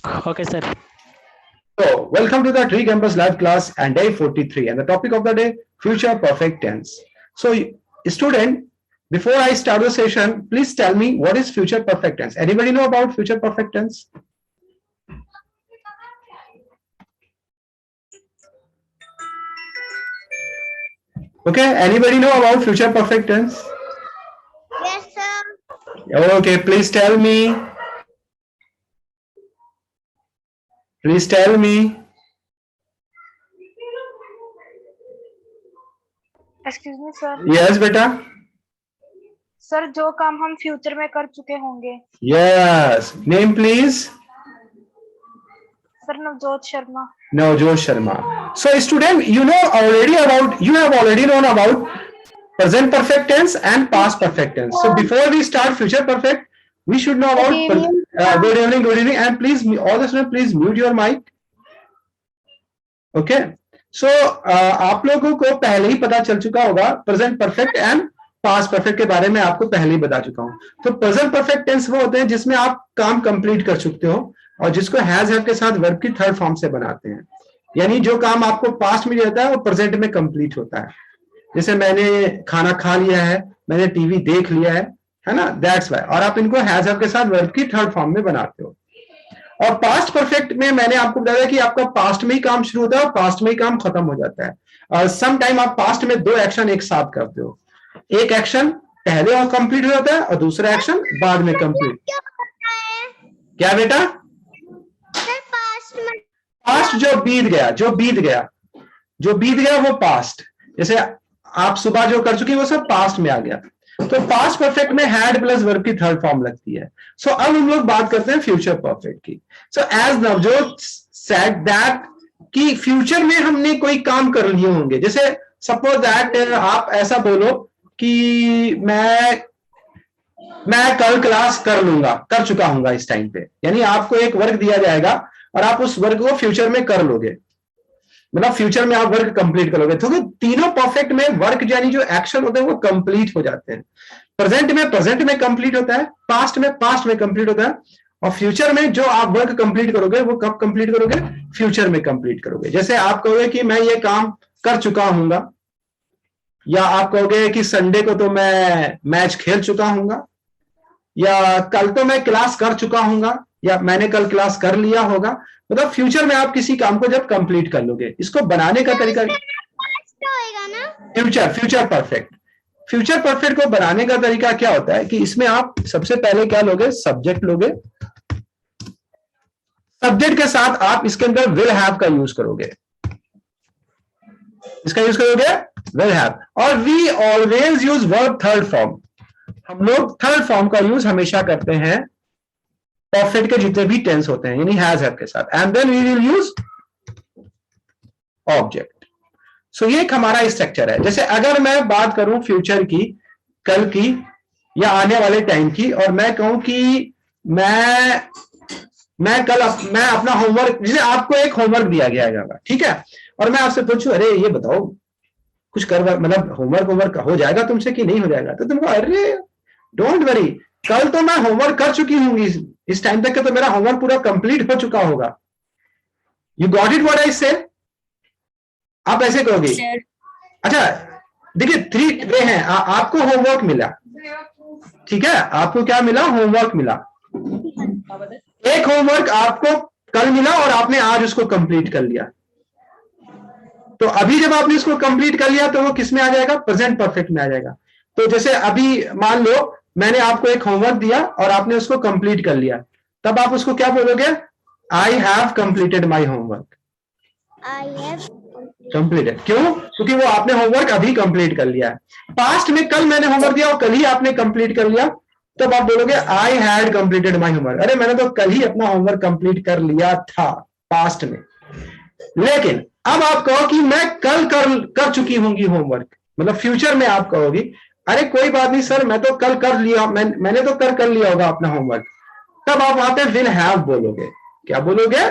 Okay, sir. So, welcome to the Tree Campus Live class and day 43, and the topic of the day, future perfect tense. So, student, before I start the session, please tell me what is future perfect tense. Anybody know about future perfect tense? Okay, anybody know about future perfect tense? Yes, sir. Okay, please tell me. Please tell me. Excuse me sir. Yes, beta. Sir जो काम हम future में कर चुके होंगे। Yes. Name please. Sir Navjot Sharma. Navjot Sharma. So, student, you have already known about present perfect tense and past perfect tense. So, before we start future perfect, we should know about good evening, and please, all the students, please mute your mic. Okay. So, आप लोगों को पहले ही पता चल चुका होगा present perfect and past perfect के बारे में आपको पहले ही बता चुका हूं। तो प्रेजेंट परफेक्ट टेंस वो होते हैं जिसमें आप काम कंप्लीट कर चुके हो और जिसको हैज हैव के साथ वर्ब की थर्ड फॉर्म से बनाते हैं। यानी जो काम आपको पास्ट में रहता है वो प्रेजेंट में कंप्लीट होता है। जैसे मैंने खाना खा लिया है, मैंने टीवी देख लिया है ना, दैट्स वाई। और आप इनको हैज हैव के साथ वर्ब की थर्ड फॉर्म में बनाते हो। और पास्ट परफेक्ट में मैंने आपको बताया कि आपका पास्ट में ही काम शुरू होता है और पास्ट में ही काम खत्म हो जाता है। और सम टाइम आप पास्ट में दो एक्शन एक साथ करते हो, एक एक्शन पहले और कंप्लीट हो जाता है और दूसरा एक्शन बाद में कंप्लीट। क्या बेटा? पास्ट जो बीत गया वो पास्ट। जैसे आप सुबह जो कर चुकी वो सब पास्ट में आ गया। तो पास्ट परफेक्ट में हैड प्लस वर्ब की थर्ड फॉर्म लगती है। सो अब हम लोग बात करते हैं फ्यूचर परफेक्ट की। So as Navjot said that कि फ्यूचर में हमने कोई काम कर लिए होंगे। जैसे सपोज दैट आप ऐसा बोलो कि मैं कल क्लास कर चुका हूंगा इस टाइम पे। यानी आपको एक वर्क दिया जाएगा और आप उस वर्क को फ्यूचर में कर लोगे, मतलब फ्यूचर में आप वर्क कंप्लीट करोगे। तो तीनों परफेक्ट में वर्क यानी जो एक्शन होते हैं वो कंप्लीट हो जाते हैं। प्रेजेंट में कंप्लीट होता है, पास्ट में कंप्लीट होता है, और फ्यूचर में जो आप वर्क कंप्लीट करोगे वो कब कंप्लीट करोगे? फ्यूचर में कंप्लीट करोगे। जैसे आप कहोगे कि मैं ये काम कर चुका हूंगा, या आप कहोगे कि संडे को तो मैं मैच खेल चुका हूंगा, या कल तो मैं क्लास कर चुका हूंगा, या मैंने कल क्लास कर लिया होगा। मतलब फ्यूचर में आप किसी काम को जब कंप्लीट कर लोगे। इसको बनाने का तरीका फ्यूचर परफेक्ट को बनाने का तरीका क्या होता है कि इसमें आप सबसे पहले क्या लोगे? सब्जेक्ट लोगे। सब्जेक्ट के साथ आप इसके अंदर विल हैव का यूज करोगे। इसका यूज करोगे विल हैव। और we always use verb third form. हम लोग थर्ड फॉर्म का यूज हमेशा करते हैं परफेक्ट के जितने भी टेंस होते हैं, यानी हैज हैव के साथ। And then we will use object. So ये एक हमारा स्ट्रक्चर है। जैसे अगर मैं बात करूं फ्यूचर की, कल की या आने वाले टाइम की, और मैं कहूं कि मैं अपना होमवर्क, जैसे आपको एक होमवर्क दिया गया है, ठीक है, और मैं आपसे पूछूं अरे ये बताओ कुछ कर, मतलब होमवर्क हो जाएगा तुमसे कि नहीं हो जाएगा? तो तुमको अरे डोंट वरी, कल तो मैं होमवर्क कर चुकी होंगी, इस टाइम तक तो मेरा होमवर्क पूरा कंप्लीट हो चुका होगा। You got it what I से? आप ऐसे कहोगे। अच्छा देखिए, 3 वे हैं। आपको होमवर्क मिला, ठीक है, आपको क्या मिला? होमवर्क मिला। एक होमवर्क आपको कल मिला और आपने आज उसको कंप्लीट कर लिया। तो अभी जब आपने इसको कंप्लीट कर लिया तो वो किस में आ जाएगा? प्रेजेंट परफेक्ट में आ जाएगा। तो जैसे अभी मान लो मैंने आपको एक होमवर्क दिया और आपने उसको कंप्लीट कर लिया, तब आप उसको क्या बोलोगे? I have completed my homework. I have completed. क्यों? क्योंकि वो आपने होमवर्क अभी कंप्लीट कर लिया है। पास्ट में कल मैंने होमवर्क दिया और कल ही आपने कंप्लीट कर लिया, तब आप बोलोगे I had completed my homework. अरे मैंने तो कल ही अपना होमवर्क कंप्लीट कर लिया था पास्ट में। लेकिन अब आप कहो कि मैं कल कर चुकी होंगी होमवर्क, मतलब फ्यूचर में आप कहोगी अरे कोई बात नहीं सर, मैं तो कल कर लिया, मैंने तो कर लिया होगा अपना होमवर्क। तब आप वहां पे विल हैव बोलोगे। क्या बोलोगे?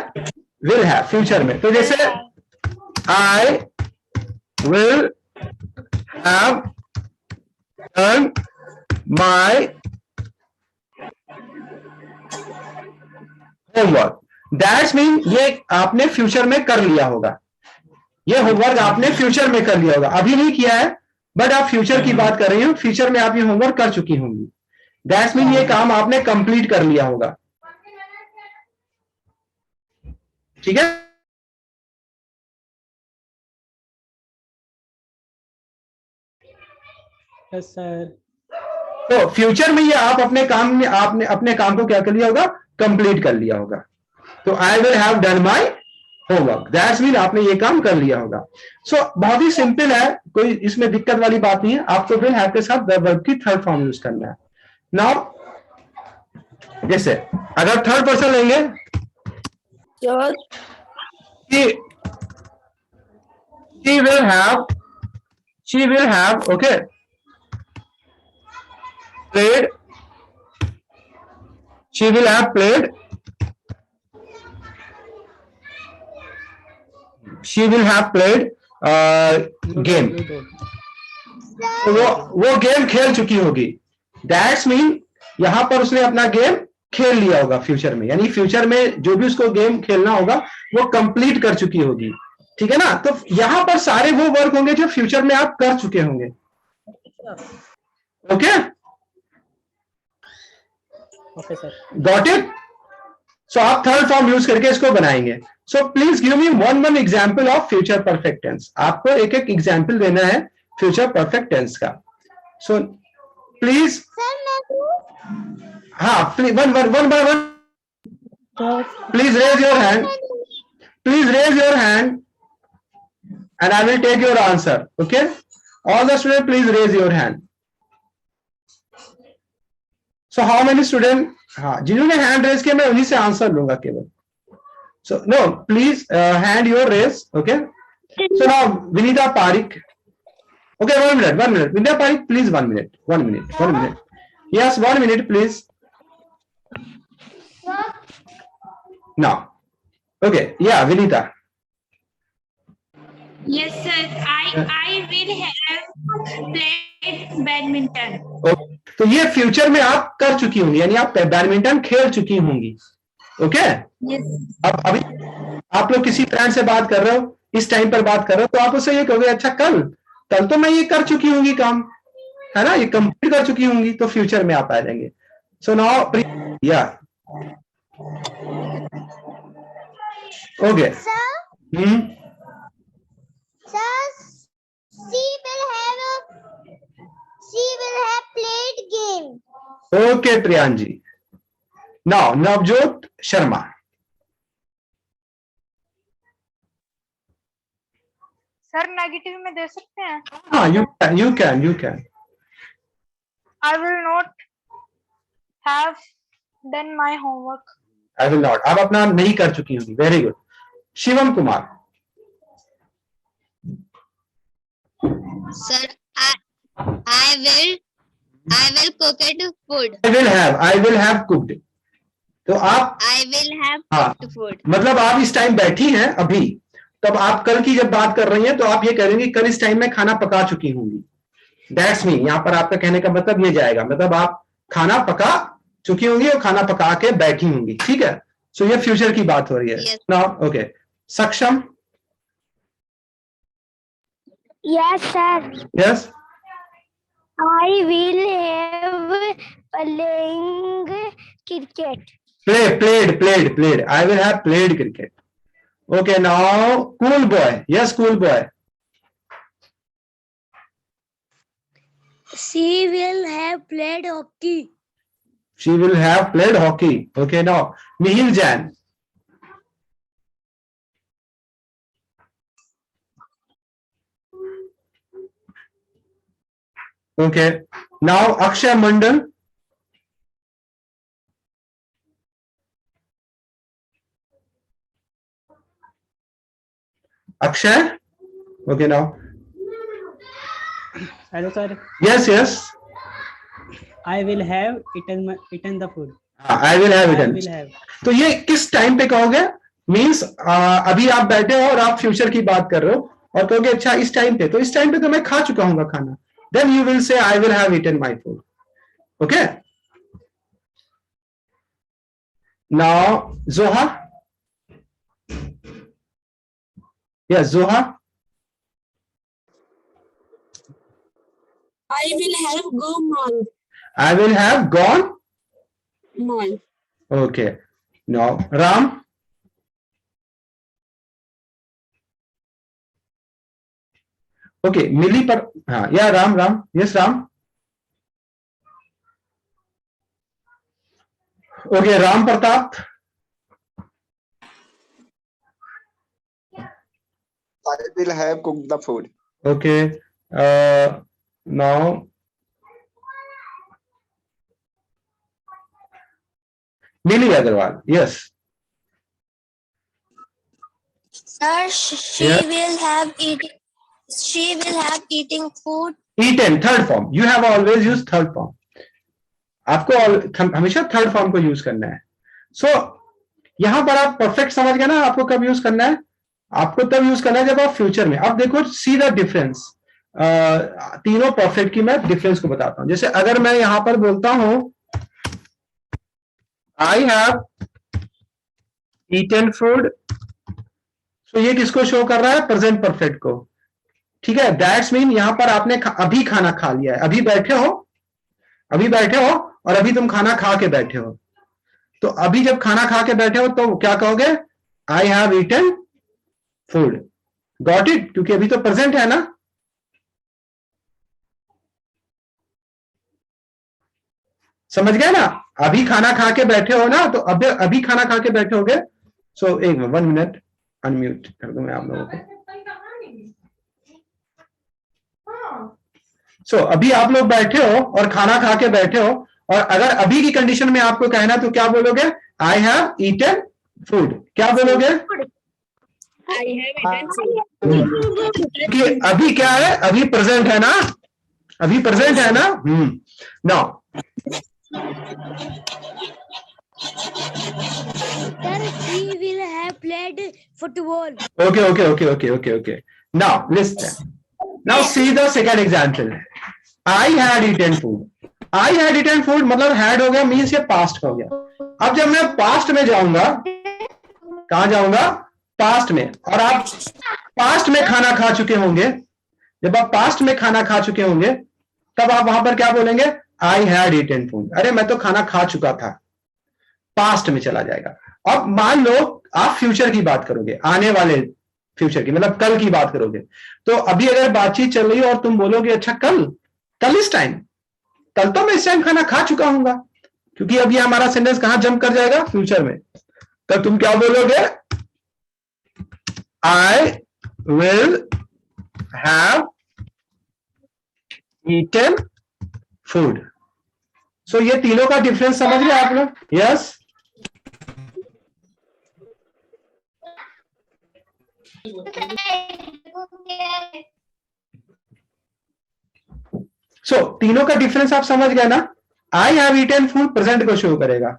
विल हैव, फ्यूचर में। तो जैसे आई will have done my homework. That's mean ये आपने फ्यूचर में कर लिया होगा, ये होमवर्क आपने फ्यूचर में कर लिया होगा, अभी नहीं किया है बट आप फ्यूचर की बात कर रही हो, फ्यूचर में आप ये होमवर्क कर चुकी होंगी। दैट्स मीन ये काम आपने कंप्लीट कर लिया होगा, ठीक है। Yes sir. तो फ्यूचर में ये आप अपने काम में आपने अपने काम को क्या कर लिया होगा, कंप्लीट कर लिया होगा। तो आई will have done my homework, that's mean आपने ये काम कर लिया होगा। सो बहुत ही सिंपल है, कोई इसमें दिक्कत वाली बात नहीं है। आपको विल हैव के साथ वर्ब की थर्ड फॉर्म यूज करना है। नाउ जैसे अगर थर्ड पर्सन लेंगे, she will have okay played, she will have played, she will have played game, तो वो गेम खेल चुकी होगी। दैट्स मीन यहां पर उसने अपना गेम खेल लिया होगा फ्यूचर में, यानी फ्यूचर में जो भी उसको गेम खेलना होगा वो कंप्लीट कर चुकी होगी, ठीक है ना। तो यहां पर सारे वो वर्क होंगे जो फ्यूचर में आप कर चुके होंगे, okay okay sir. Got it. So आप थर्ड फॉर्म यूज करके इसको बनाएंगे। So please give me one example of future perfect tense. आपको एक एक एग्जांपल देना है फ्यूचर परफेक्ट टेंस का। सो प्लीज, हाँ one by one, please raise your hand, please raise your hand and I will take your answer. Okay, all the students please raise your hand. So how many students, हाँ जिन्होंने hand raise किया मैं उन्हीं से answer लूंगा केवल। So no, please hand your raise. Okay, so now Vinita Parikh. Okay, 1 minute, 1 minute. Vinita Parikh, please 1 minute, 1 minute, 1 minute. Yes, 1 minute, please. Now, okay, yeah, Vinita. Yes, sir. I will have played badminton. तो ये future में आप कर चुकी होंगी, यानी आप badminton खेल चुकी होंगी, ओके। Yes. अब अभी आप लोग किसी फ्रेंड से बात कर रहे हो, इस टाइम पर बात कर रहे हो, तो आप उससे ये कहोगे अच्छा कल तो मैं ये कर चुकी होंगी काम, है ना, ये कंप्लीट कर चुकी होंगी, तो फ्यूचर में आप आ जाएंगे। सो नाउ या okay. She will have played game. Okay Priyanji. Now Navjot Sharma. Sir negative में दे सकते हैं? हाँ you can. I will not have done my homework. I will not, आप अपना नहीं कर चुकी होंगी। Very good. Shivam Kumar. Sir, I will cook it food. I will have cooked. तो आप I will have हाँ, cooked food. मतलब आप इस टाइम बैठी हैं अभी, तब आप कल की जब बात कर रही हैं तो आप ये करेंगे कल इस टाइम में खाना पका चुकी होंगी। दैट्स मीन यहाँ पर आपका कहने का मतलब ये जाएगा, मतलब आप खाना पका चुकी होंगी और खाना पका के बैठी होंगी, ठीक है। सो ये फ्यूचर की बात हो रही है। Yes. नाउ ओके, सक्षम। Yes, sir. Yes, I will have playing cricket. played. I will have played cricket. Okay, now cool boy. Yes, cool boy. She will have played hockey. She will have played hockey. Okay, now Mihir Jain. Okay, now Akshay Mandal. Akshay. Okay, now. Hello sir. Yes. I will have eaten the food. I will have I eaten. will have. तो ये किस time पे कहोगे? Means अभी आप बैठे हो और आप फ्यूचर की बात कर रहे हो और कहोगे अच्छा इस टाइम पे, तो इस टाइम पे तो मैं खा चुका हूंगा खाना। Then you will say I will have eaten my food. Okay. Now Zoha. Yes जोहा, I will have go mall. I will have gone. Mall. Okay. Now, Ram. Okay, Millie पर हाँ, yeah, Ram, yes, Ram. Okay, Ram Pratap. I will have cooked the food. Okay. Now, Millie Agarwal, yes. Sir, she Yeah. will have eating. She will have eating food. Eaten, third form. You have always used third form. आपको हमेशा third form को use करना है. सो यहां पर आप perfect समझ गए ना, आपको कब यूज करना है? आपको तब यूज करना है जब आप फ्यूचर में. अब देखो, सी द डिफरेंस. तीनों परफेक्ट की मैं डिफरेंस को बताता हूं. जैसे अगर मैं यहां पर बोलता हूं आई हैव ईटन फूड, तो ये किसको शो कर रहा है? प्रेजेंट परफेक्ट को. ठीक है, दैट्स मीन यहां पर आपने अभी खाना खा लिया है, अभी बैठे हो और अभी तुम खाना खा के बैठे हो. तो अभी जब खाना खा के बैठे हो तो क्या कहोगे? I have eaten food. Got it? क्योंकि अभी तो प्रेजेंट है ना. समझ गए ना? अभी खाना खा के बैठे हो ना, तो अभी खाना खा के बैठे होगे. सो एक 1 मिनट अनम्यूट कर दूं मैं आप लोगों को. सो अभी आप लोग बैठे हो और खाना खा के बैठे हो, और अगर अभी की कंडीशन में आपको कहना तो क्या बोलोगे? I have eaten food. क्या बोलोगे? कि अभी क्या है? अभी प्रेजेंट है ना, अभी प्रेजेंट है ना. Now Sir, she will have played football. okay. Now listen. Now see the second example. I had eaten food. I had eaten food मतलब had हो गया, मीन्स ये पास्ट हो गया. अब जब मैं पास्ट में जाऊंगा, कहां जाऊंगा? पास्ट में. और आप पास्ट में खाना खा चुके होंगे. जब आप पास्ट में खाना खा चुके होंगे तब आप वहां पर क्या बोलेंगे? I had eaten food. अरे मैं तो खाना खा चुका था. पास्ट में चला जाएगा. अब मान लो आप फ्यूचर की बात करोगे, आने वाले फ्यूचर की, मतलब कल की बात करोगे. तो अभी अगर बातचीत चल रही है और तुम बोलोगे अच्छा कल इस टाइम, कल तो मैं इस टाइम खाना खा चुका हूंगा, क्योंकि अभी हमारा सेंटेंस कहां जंप कर जाएगा? फ्यूचर में. तब तुम क्या बोलोगे? I will have eaten food. So ये तीनों का डिफरेंस समझ रहे आप लोग? यस. सो तीनों का डिफरेंस आप समझ गए ना? I have eaten food present को शो करेगा,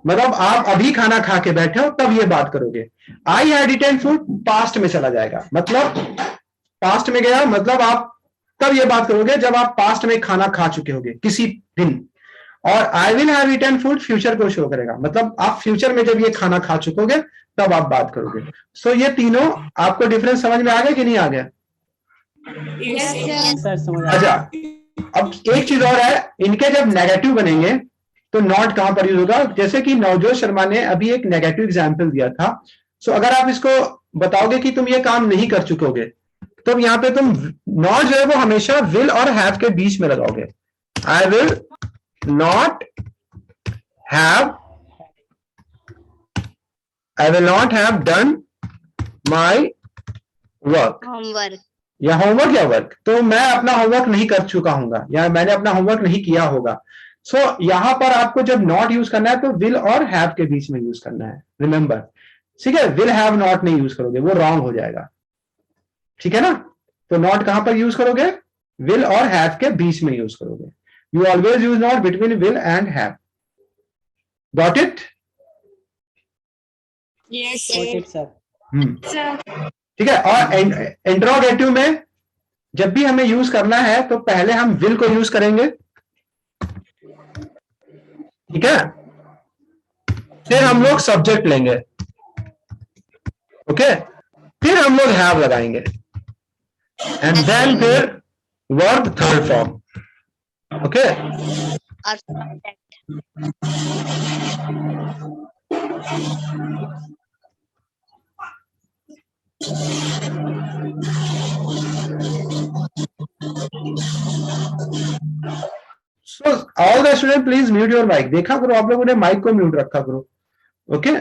मतलब आप अभी खाना खा के बैठे हो तब ये बात करोगे. I had eaten food past में चला जाएगा, मतलब पास्ट में गया, मतलब आप तब ये बात करोगे जब आप पास्ट में खाना खा चुके होगे किसी दिन. और I will have eaten food future को शो करेगा, मतलब आप फ्यूचर में जब ये खाना खा चुकोगे तब आप बात करोगे. सो ये तीनों आपको डिफरेंस समझ में आ गया कि नहीं आ गया? सर समझ आ अच्छा, गया. अब एक चीज और है, इनके जब नेगेटिव बनेंगे तो नॉट कहां पर यूज होगा? जैसे कि नवजोत शर्मा ने अभी एक नेगेटिव एग्जांपल दिया था. सो अगर आप इसको बताओगे कि तुम ये काम नहीं कर चुकोगे, तो यहां पे तुम नॉट जो है वो हमेशा विल और हैव के बीच में लगाओगे. I will not have done my work. Homework. या होमवर्क या वर्क, तो मैं अपना होमवर्क नहीं कर चुका हूंगा या मैंने अपना होमवर्क नहीं किया होगा. सो यहां पर आपको जब नॉट यूज करना है तो विल और हैव के बीच में यूज करना है. रिमेंबर, ठीक है? विल हैव नॉट नहीं यूज करोगे, वो रॉन्ग हो जाएगा. ठीक है ना? तो नॉट कहां पर यूज करोगे? विल और हैव के बीच में यूज करोगे. You always use not between will and have. Got it? Yes, Got it, sir. Sir. ठीक है. और इंट्रोगेटिव में जब भी हमें यूज करना है तो पहले हम विल को यूज करेंगे. ठीक है? फिर हम लोग सब्जेक्ट लेंगे. ओके? फिर हम लोग हैव लगाएंगे एंड देन फिर verb third form. Okay Or that. So all the student please mute your mic. देखा करो आप लोगों ने माइक को म्यूट रखा करो. Okay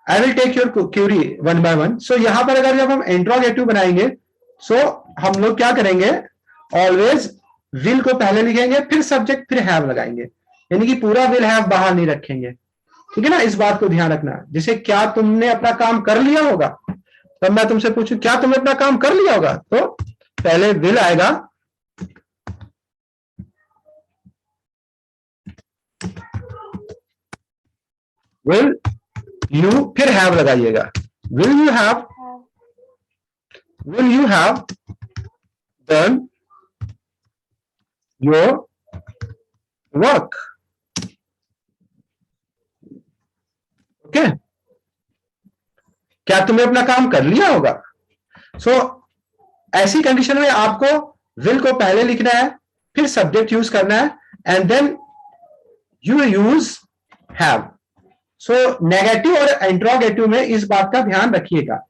I will take your query one by one. So यहां पर अगर जब हम इंट्रोगेटिव बनाएंगे सो हम लोग क्या करेंगे, ऑलवेज विल को पहले लिखेंगे फिर सब्जेक्ट फिर हैव लगाएंगे, यानी कि पूरा विल हैव बाहर नहीं रखेंगे. ठीक है ना, इस बात को ध्यान रखना. जैसे क्या तुमने अपना काम कर लिया होगा, तब मैं तुमसे पूछूं क्या तुमने अपना काम कर लिया होगा, तो पहले विल आएगा, विल यू फिर हैव लगाइएगा. Will you have done your work. Okay, क्या तुमने अपना काम कर लिया होगा. सो ऐसी कंडीशन में आपको विल को पहले लिखना है, फिर सब्जेक्ट यूज करना है, and then you use have. So negative और इंट्रोगेटिव में इस बात का ध्यान रखिएगा.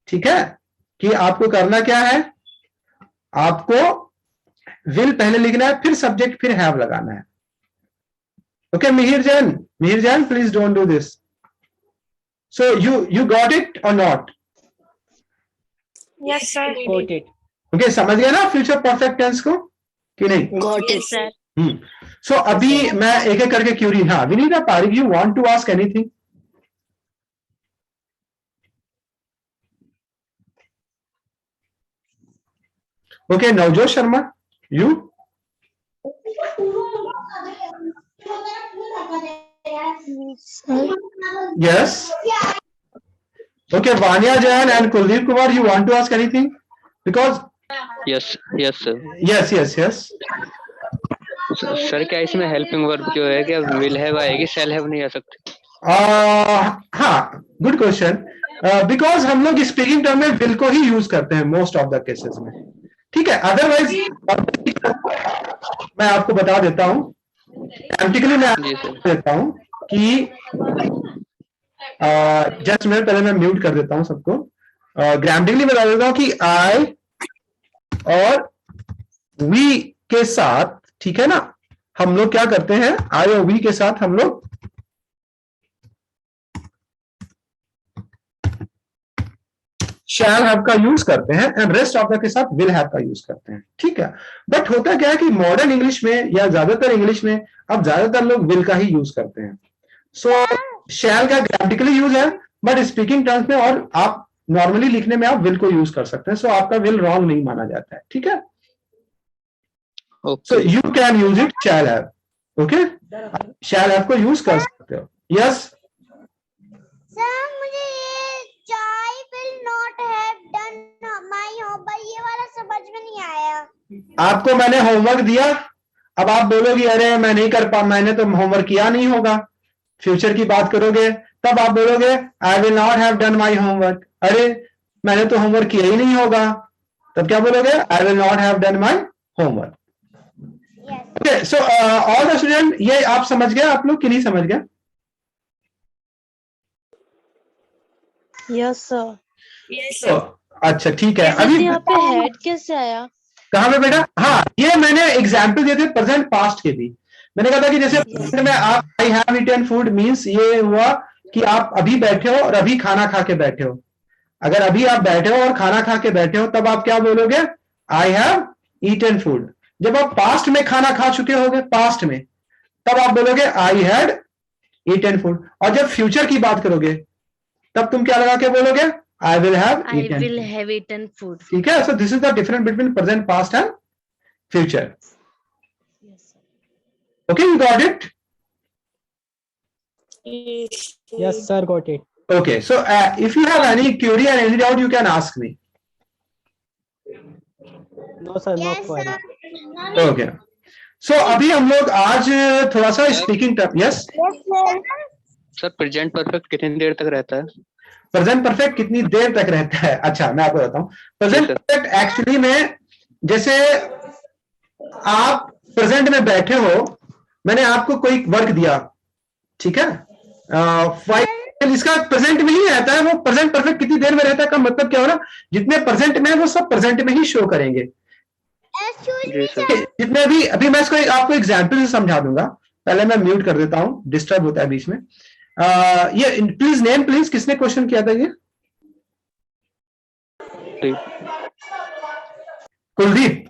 ठीक है, कि आपको करना क्या है, आपको विल पहले लिखना है, फिर सब्जेक्ट फिर हैव लगाना है. ओके मिहिर जान please don't do this. So you got it or not? Yes, sir. Got it. Okay, समझ गया ना फ्यूचर परफेक्ट टेंस को कि नहीं? Got it, sir. So अभी मैं एक एक करके क्यूरी. हाँ Vinita Pareek, you want to ask anything? Okay, Navjot Sharma, you? Yes. Okay, Vanya Jayan and Kuldeep Kumar, you want to ask anything? Because yes sir. yes. Sir क्या इसमें helping verb जो है क्या विल हैव आएगी, shall have नहीं आ सकती? हाँ, good question. Because हम लोग स्पीकिंग टर्म में विल को ही यूज करते हैं मोस्ट ऑफ द केसेस में. ठीक है, अदरवाइज मैं आपको बता देता हूँ, प्रैक्टिकली मैं आपको देता हूँ कि जस्ट मिनट, पहले मैं म्यूट कर देता हूँ सबको. ग्रामेटिकली बता देता हूँ कि आई और वी के साथ, ठीक है ना, हम लोग क्या करते हैं, आई और वी के साथ हम लोग शैल हैव का यूज करते हैं एंड रेस्ट ऑफ द के साथ विल हैव का यूज करते हैं. ठीक है, बट होता क्या है कि मॉडर्न इंग्लिश में या ज्यादातर इंग्लिश में अब ज्यादातर लोग विल का ही यूज करते हैं. सो शैल का ग्रामेटिकली यूज है, बट स्पीकिंग टर्म्स में और आप नॉर्मली लिखने में आप विल को यूज कर सकते हैं. सो आपका विल रॉन्ग नहीं माना जाता है. ठीक है, so you can use it shall have. Okay, shall have को यूज कर सकते हो. यस सर मुझे ये चाय will not have done my homework, ये वाला समझ में नहीं आया. आपको मैंने होमवर्क दिया, अब आप बोलोगे अरे मैं नहीं कर पा, मैंने तो होमवर्क किया नहीं होगा. फ्यूचर की बात करोगे तब आप बोलोगे I will not have done my homework. अरे मैंने तो होमवर्क किया ही नहीं होगा, तब क्या बोलोगे, I will not have done my homework. Okay, so all the student, ये आप समझ गए आप लोग कि नहीं समझ गए? Yes sir. तो अच्छा ठीक है. अभी यहाँ पे हेड कैसे आया? कहाँ पे बेटा? हाँ, ये मैंने एग्जाम्पल दिए थे प्रेजेंट पास्ट के भी. मैंने कहा था कि जैसे प्रेजेंट में आप I have eaten food means ये हुआ कि आप अभी बैठे हो और अभी खाना खा के बैठे हो. अगर अभी आप बैठे हो और खाना खा के बैठे हो तब आप क्या बोलोगे, आई हैव ईटन फूड. जब आप पास्ट में खाना खा चुके होगे, पास्ट में, तब आप बोलोगे आई हैड ईटन फूड. और जब फ्यूचर की बात करोगे तब तुम क्या लगा के बोलोगे, I will have eaten food. ठीक है, so this is the difference between present, past and future. Okay, you got it? Yes, sir, got it. Okay, so if you have any query and any doubt, you can ask me. No, sir, no query. Okay. So अभी हम लोग आज थोड़ा सा speaking term. Yes sir present perfect कितनी देर तक रहता है? प्रेजेंट परफेक्ट कितनी देर तक रहता है? अच्छा मैं आपको बताता हूँ। Present sir. परफेक्ट एक्चुअली में, जैसे आप प्रेजेंट में बैठे हो, मैंने आपको कोई वर्क दिया, ठीक है, इसका प्रेजेंट में ही रहता है, वो प्रेजेंट परफेक्ट कितनी देर में रहता है का मतलब क्या हो रहा, जितने प्रेजेंट में है वो सब प्रेजेंट में ही शो करेंगे। जी सर। जितने भी, अभी मैं इसको आपको एग्जाम्पल से समझा दूंगा, पहले मैं म्यूट कर देता हूं, डिस्टर्ब होता है बीच में। ये प्लीज नेम प्लीज, किसने क्वेश्चन किया था ये? Kuldeep.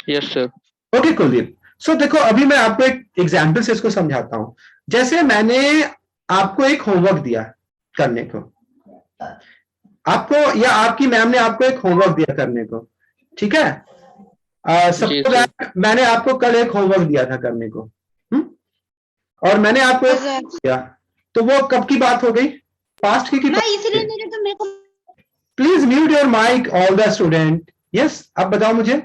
Yes sir. Okay Kuldeep, so देखो अभी मैं आपको एक एग्जाम्पल से इसको समझाता हूं। जैसे मैंने आपको एक होमवर्क दिया करने को, आपको या आपकी मैम ने आपको एक होमवर्क दिया करने को, ठीक है, मैंने आपको कल एक होमवर्क दिया था करने को, और मैंने आपको दिया, तो वो कब की बात हो गई? पास्ट की please mute your mic all the student. Yes, अब बताओ मुझे,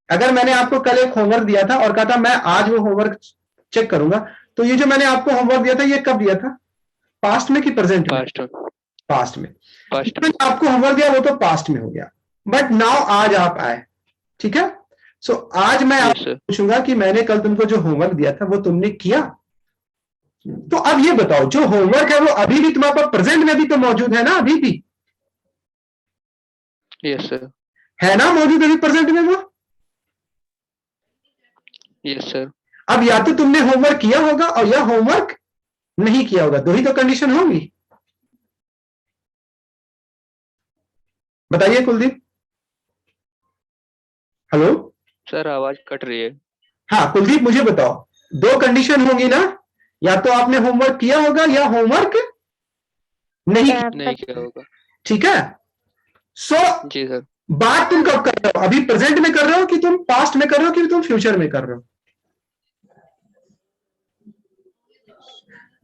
अगर मैंने आपको कल एक होमवर्क दिया था और कहा था मैं आज वो होमवर्क चेक करूंगा, तो ये जो मैंने आपको होमवर्क दिया था ये कब दिया था? पास्ट में कि प्रेजेंट में? पास्ट में। मैंने आपको होमवर्क दिया वो तो पास्ट में हो गया, बट नाउ आज आप आए, ठीक है, सो आज मैं आपसे पूछूंगा कि मैंने कल तुमको जो होमवर्क दिया था वो तुमने किया? तो अब ये बताओ, जो होमवर्क है वो अभी भी तुम्हारे पास प्रेजेंट में भी तो मौजूद है ना? अभी भी यस सर। है ना मौजूद अभी प्रेजेंट में वो? Yes sir. अब या तो तुमने होमवर्क किया होगा और या होमवर्क नहीं किया होगा, दो ही तो कंडीशन होगी। बताइए कुलदीप। हेलो सर, आवाज कट रही है। हाँ कुलदीप, मुझे बताओ, दो कंडीशन होगी ना, या तो आपने होमवर्क किया होगा या होमवर्क नहीं किया होगा, ठीक है। सो जी सर। बात तुम कब कर रहे हो? अभी प्रेजेंट में कर रहे हो कि तुम पास्ट में कर रहे हो कि तुम फ्यूचर में कर रहे हो?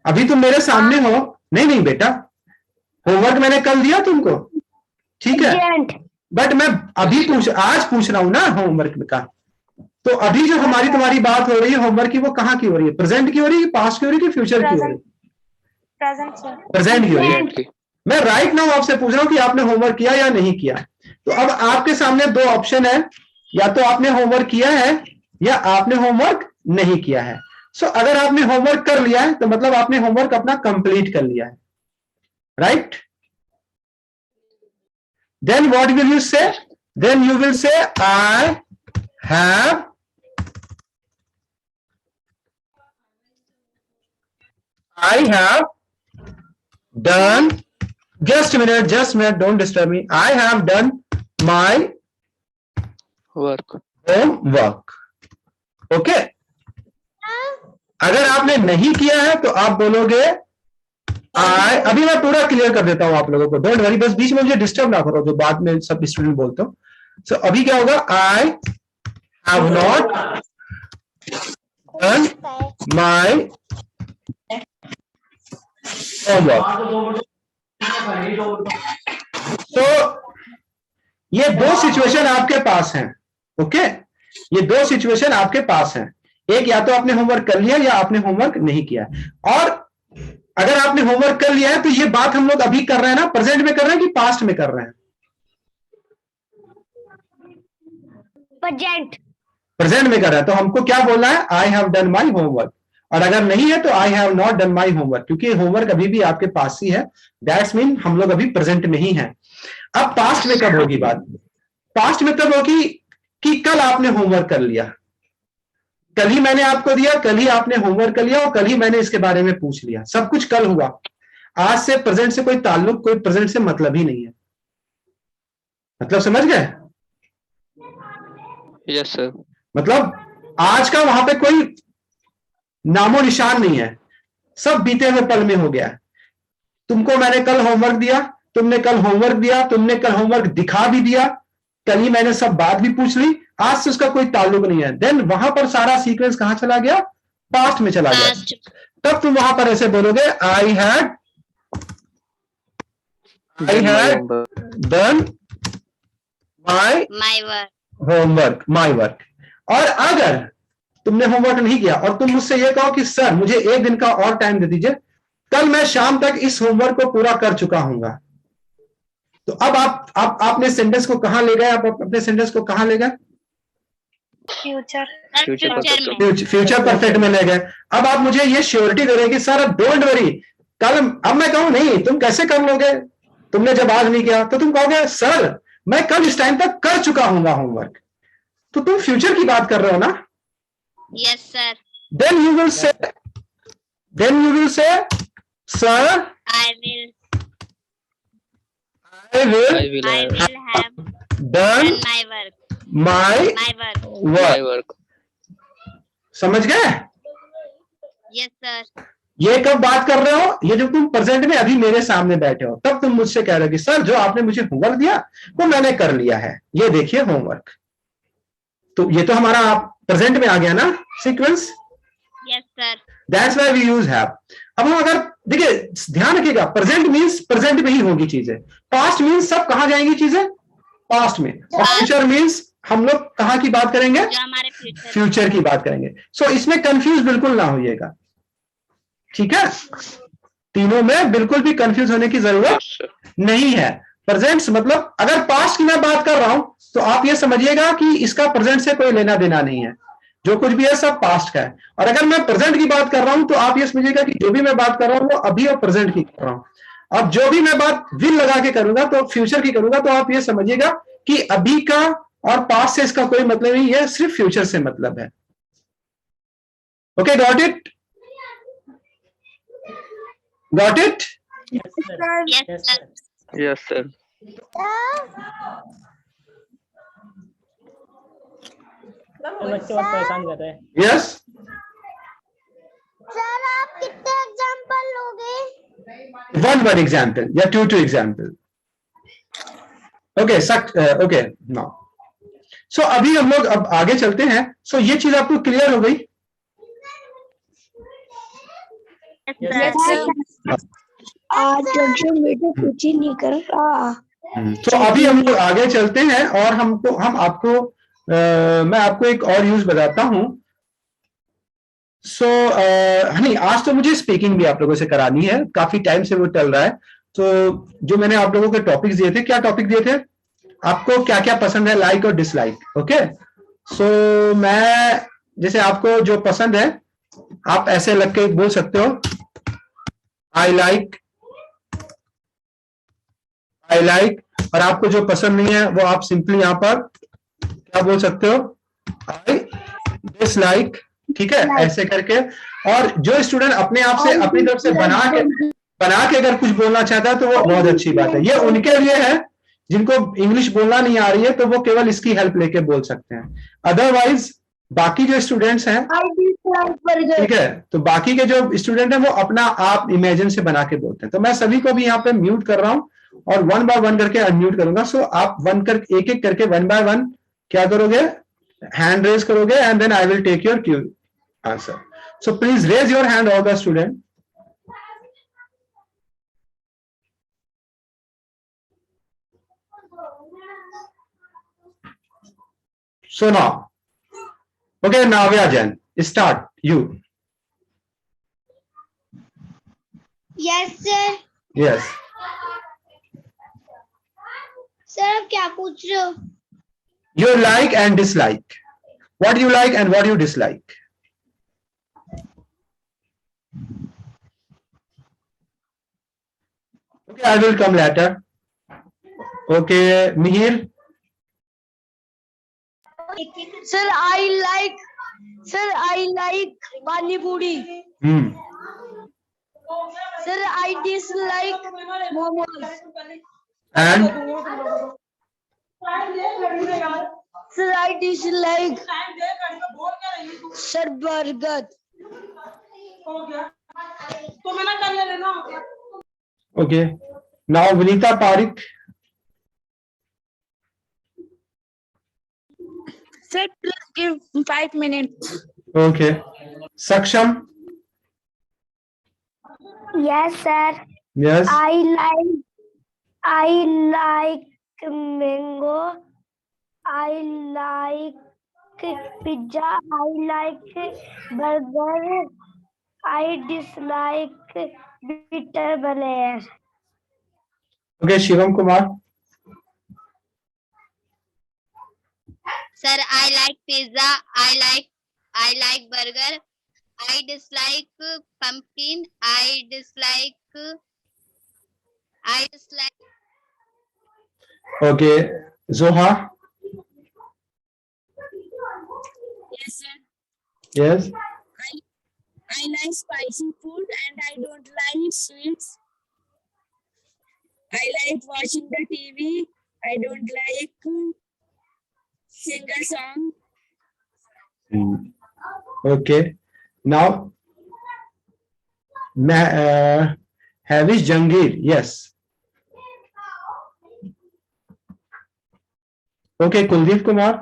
अभी तुम मेरे सामने हो। नहीं नहीं बेटा, होमवर्क मैंने कल दिया तुमको, ठीक है, बट मैं अभी आज पूछ रहा हूं ना होमवर्क का। तो अभी जो हमारी तुम्हारी बात हो रही है होमवर्क की, वो कहाँ की हो रही है? प्रेजेंट की हो रही है, पास्ट की हो रही है कि फ्यूचर की हो रही है? प्रेजेंट की हो रही है। मैं राइट नाउ आपसे पूछ रहा हूं कि आपने होमवर्क किया या नहीं किया। तो अब आपके सामने दो ऑप्शन है, या तो आपने होमवर्क किया है या आपने होमवर्क नहीं किया है। सो अगर आपने होमवर्क कर लिया है तो मतलब आपने होमवर्क अपना कंप्लीट कर लिया है, right? Then what will you say? Then you will say I have done, just a minute, don't disturb me. I have done my homework. Okay? अगर आपने नहीं किया है तो आप बोलोगे अभी मैं पूरा क्लियर कर देता हूं आप लोगों को, डोंट वरी, बस बीच में मुझे डिस्टर्ब ना करो जो बाद में सब स्टूडेंट बोलते हो। सो अभी क्या होगा? I have not done my homework. तो ये दो सिचुएशन आपके पास हैं, ओके? ये दो सिचुएशन आपके पास हैं, एक या तो आपने होमवर्क कर लिया या आपने होमवर्क नहीं किया। और अगर आपने होमवर्क कर लिया है तो ये बात हम लोग अभी कर रहे हैं ना, प्रेजेंट में कर रहे हैं कि पास्ट में कर रहे हैं? प्रेजेंट में कर रहे हैं। तो हमको क्या बोलना है? I have done my homework. और अगर नहीं है तो I have not done my homework, क्योंकि होमवर्क अभी भी आपके पास ही है। दैट्स मीन हम लोग अभी प्रेजेंट में ही हैं। अब पास्ट में कब होगी बात? पास्ट में तब होगी कि कल आपने होमवर्क कर लिया, कल ही मैंने आपको दिया, कल ही आपने होमवर्क कर लिया और कल ही मैंने इसके बारे में पूछ लिया, सब कुछ कल हुआ। आज से प्रेजेंट से कोई ताल्लुक, कोई प्रेजेंट से मतलब ही नहीं है। मतलब समझ गए? Yes sir. मतलब आज का वहां पे कोई नामो निशान नहीं है, सब बीते हुए पल में हो गया है। तुमको मैंने कल होमवर्क दिया, तुमने कल होमवर्क दिया, तुमने कल होमवर्क दिखा भी दिया, कल ही मैंने सब बात भी पूछ ली, आज से उसका कोई ताल्लुक नहीं है। देन वहां पर सारा सीक्वेंस कहां चला गया? पास्ट में चला गया। तब तुम वहां पर ऐसे बोलोगे I had done my homework, my work. और अगर तुमने होमवर्क नहीं किया और तुम मुझसे ये कहो कि सर मुझे एक दिन का और टाइम दे दीजिए, कल मैं शाम तक इस होमवर्क को पूरा कर चुका हूंगा। तो अब आप आपने सेंटेंस को कहां ले गए? आप अपने सेंटेंस को कहां ले गए? फ्यूचर फ्यूचर परफेक्ट में ले गए। अब आप मुझे ये श्योरिटी दे रहे हैं कि सर डोंट वरी, कल अब मैं कहूं नहीं तुम कैसे कर लोगे, तुमने जब आज नहीं किया, तो तुम कहोगे सर मैं कल इस टाइम तक कर चुका हूंगा होमवर्क। तो तुम फ्यूचर की बात कर रहे हो ना? Yes, sir. Then you will say sir I will I will have done done my work. my My work. work। Work. समझ गए? Yes, sir. ये कब बात कर रहे हो? ये जब तुम प्रेजेंट में अभी मेरे सामने बैठे हो, तब तुम मुझसे कह रहे हो कि सर जो आपने मुझे होमवर्क दिया वो मैंने कर लिया है, ये देखिए होमवर्क। तो ये तो हमारा प्रेजेंट में आ गया ना sequence. Yes, sir. That's why we use have. अब हम अगर देखिए ध्यान रखिएगा, प्रेजेंट मींस प्रेजेंट में ही होगी चीजें, पास्ट मींस सब कहां जाएंगी चीजें? पास्ट में। और फ्यूचर मींस हम लोग कहां की बात करेंगे? जो हमारे फ्यूचर की बात करेंगे। सो इसमें कंफ्यूज बिल्कुल ना होइएगा, ठीक है? तीनों में बिल्कुल भी कंफ्यूज होने की जरूरत नहीं है। प्रेजेंट्स मतलब अगर पास्ट की मैं बात कर रहा हूं तो आप ये समझिएगा कि इसका प्रेजेंट से कोई लेना देना नहीं है, जो कुछ भी है सब पास्ट का है। और अगर मैं प्रेजेंट की बात कर रहा हूं तो आप ये समझिएगा कि जो भी मैं बात कर रहा हूं वो अभी और प्रेजेंट की कर रहा हूं। अब जो भी मैं बात विल लगा के करूंगा तो फ्यूचर की करूंगा, तो आप ये समझिएगा कि अभी का और पास्ट से इसका कोई मतलब नहीं है, सिर्फ फ्यूचर से मतलब है। Okay, got it? Got it? Yes, sir. Yes sir. बच्चे बहुत परेशान कर रहे हैं। यस। सर आप कितने एग्जांपल लोगे? वन एग्जाम्पल या two example. Okay okay now so अभी हम लोग अब आगे चलते हैं। सो ये चीज आपको क्लियर हो गई? Yes, sir. आज बेटा कुछ ही नहीं कर रहा। तो अभी हम लोग आगे चलते हैं और हम आपको मैं आपको एक और यूज बताता हूं। सो नहीं, आज तो मुझे स्पीकिंग भी आप लोगों से करानी है, काफी टाइम से वो चल रहा है। तो जो मैंने आप लोगों के टॉपिक्स दिए थे, क्या टॉपिक दिए थे आपको, क्या क्या पसंद है, लाइक और डिसलाइक। ओके, सो मैं जैसे आपको जो पसंद है आप ऐसे लग के बोल सकते हो, आई लाइक, और आपको जो पसंद नहीं है वो आप सिंपली यहां पर क्या बोल सकते हो, आई डिसलाइक। ठीक है, ऐसे करके। और जो स्टूडेंट अपने आप से अपनी तरफ से बना के अगर कुछ बोलना चाहता है तो वो बहुत अच्छी बात है। ये उनके लिए है जिनको इंग्लिश बोलना नहीं आ रही है, तो वो केवल इसकी हेल्प लेके बोल सकते हैं। अदरवाइज बाकी जो स्टूडेंट्स हैं, ठीक है, तो बाकी के जो स्टूडेंट हैं वो अपना आप इमेजिन से बना के बोलते हैं। तो मैं सभी को भी यहाँ पे म्यूट कर रहा हूं और वन बाय वन करके अनम्यूट करूंगा। सो आप एक एक करके वन बाय वन क्या करोगे, हैंड रेज करोगे and then I will take your Q answer. So please raise your hand all the student. So now, okay, Navya Jain, start you. Yes sir. Yes. Sir आप क्या पूछ रहे हो? You like and dislike. What you like and what you dislike. Okay, I will come later. Okay, Mihir. Sir I like पानी पूरी। Sir I dislike momos. And sir I dislike sir burger. okay, now Vinita Parik. Sir, please give 5 minutes. Okay, Saksham. Yes sir. Yes. I like mango. I like pizza. I like burger. I dislike bitter भले यार। Okay Shivam Kumar. Sir, I like pizza. I like burger. I dislike pumpkin. I dislike. Okay जोहा। Yes, sir. Yes I like spicy food and I don't like sweets. I like watching the TV. I don't like sing a song. Okay now Havish Jangir. Yes okay Kuldeep Kumar.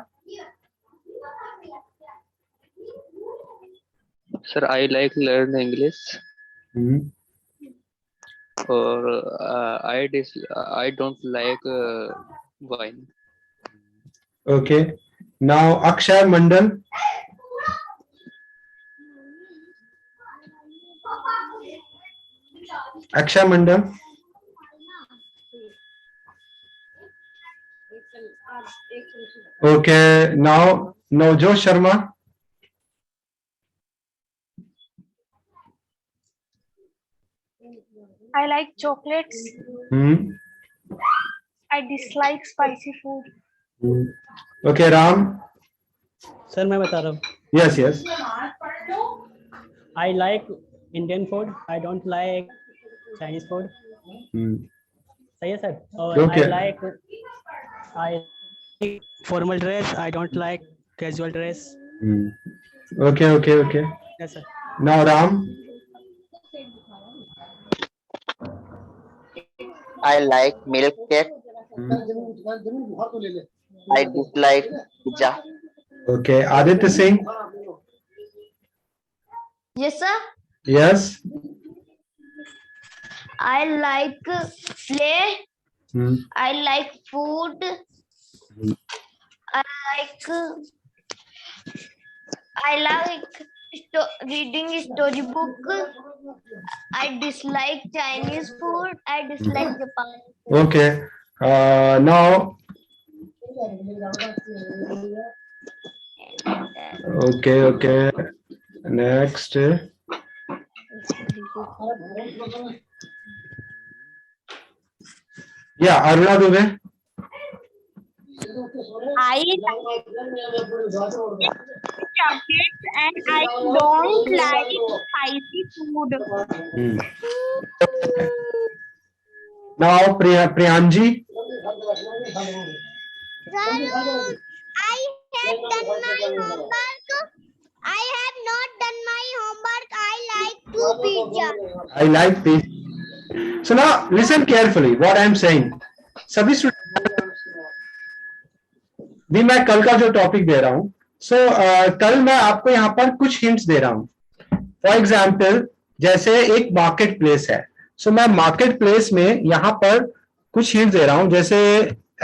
Sir, I like learn English. Or I don't like wine. Okay now Akshay Mandal. Akshay Mandal. Okay now Navjot Sharma. I like chocolates. I dislike spicy food. Okay Ram. Sir मैं बता रहा हूँ. Yes yes I like Indian food. I don't like Chinese food. सही है sir. और Okay. I like formal dress. I don't like casual dress. Okay okay okay Yes sir. Now Ram. I like milk cake. I dislike pizza. Okay Aditya Singh. Yes sir. Yes I like play. I like food. I like reading storybook. I dislike Chinese food. I dislike Japan. Okay now okay okay next या Aruna Dubey. I like chocolates and I don't like spicy food. Now Priyanji. Sir, I have done my homework. I have not done my homework. I like to pizza. I like this. So now listen carefully what I am saying. सभी student भी मैं कल का जो topic दे रहा हूं कल मैं आपको यहाँ पर कुछ हिंट्स दे रहा हूं. फॉर एग्जाम्पल जैसे एक मार्केट प्लेस है मैं मार्केट प्लेस में यहाँ पर कुछ हिंट्स दे रहा हूं जैसे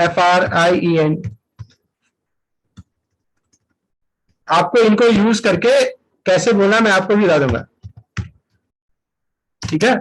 FRIEN. आपको इनको यूज करके कैसे बोलना मैं आपको भी बता दूंगा. ठीक है.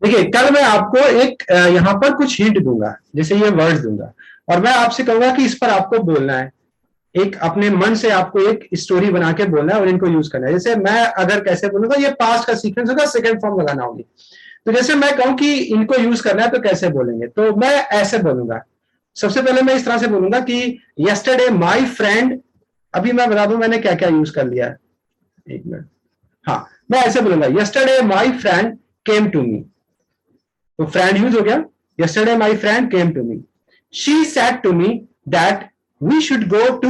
देखिए कल मैं आपको एक यहाँ पर कुछ हिंट दूंगा जैसे ये वर्ड्स दूंगा और मैं आपसे कहूंगा कि इस पर आपको बोलना है. एक अपने मन से आपको एक स्टोरी बना के बोलना है और इनको यूज करना है. जैसे मैं अगर कैसे बोलूंगा ये पास्ट का सीक्वेंस होगा सेकंड फॉर्म लगाना होगी. तो जैसे मैं कहूं कि इनको यूज करना है तो कैसे बोलेंगे तो मैं ऐसे बोलूंगा. सबसे पहले मैं इस तरह से बोलूंगा कि यस्टरडे माय फ्रेंड. अभी मैं बता दूं मैंने क्या क्या यूज कर लिया है. एक मिनट. हाँ मैं ऐसे बोलूंगा yesterday my friend came to me. तो फ्रेंड यूज हो गया. Yesterday my friend came to me. She said to me that we should go to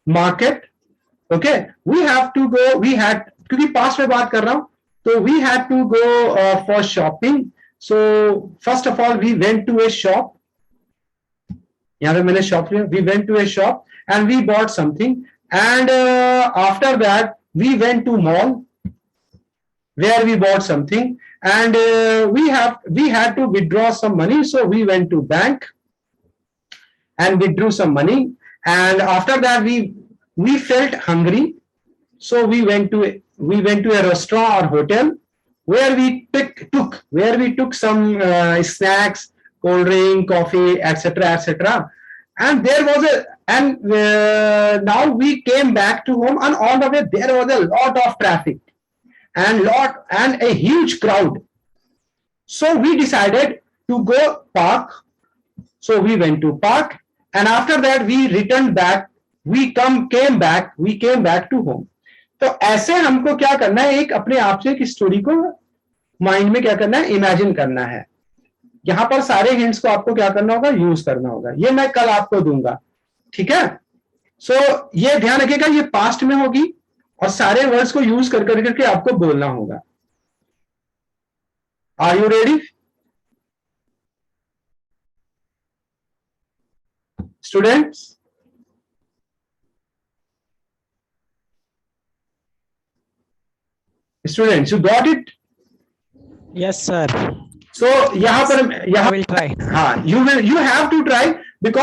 market Okay, we have to go, we had, क्योंकि पास्ट में बात कर रहा हूं, तो we had to go for shopping. So first of all we went to a shop. यहाँ पे मैंने शॉप लिया. We went to a shop and we bought something, and after that we went to mall where we bought something, and we had to withdraw some money, so we went to bank and withdrew some money, and after that we felt hungry, so we went to a restaurant or hotel where we took some snacks, cold drink, coffee, etc., and there was now we came back to home, and on the way there was a lot of traffic and a huge crowd. So we decided to go park. So we went to park, and after that we returned back. We came back to home. तो ऐसे हमको क्या करना है, एक अपने आप से एक स्टोरी को माइंड में क्या करना है, इमेजिन करना है. यहां पर सारे हिंट्स को आपको क्या करना होगा, यूज करना होगा. ये मैं कल आपको दूंगा, ठीक है. सो ये ध्यान रखिएगा, ये पास्ट में होगी और सारे वर्ड्स को यूज करके आपको बोलना होगा. Are you ready students? Students, you got it? Yes, sir. So यहाँ पर I will try. हाँ, you have to try, because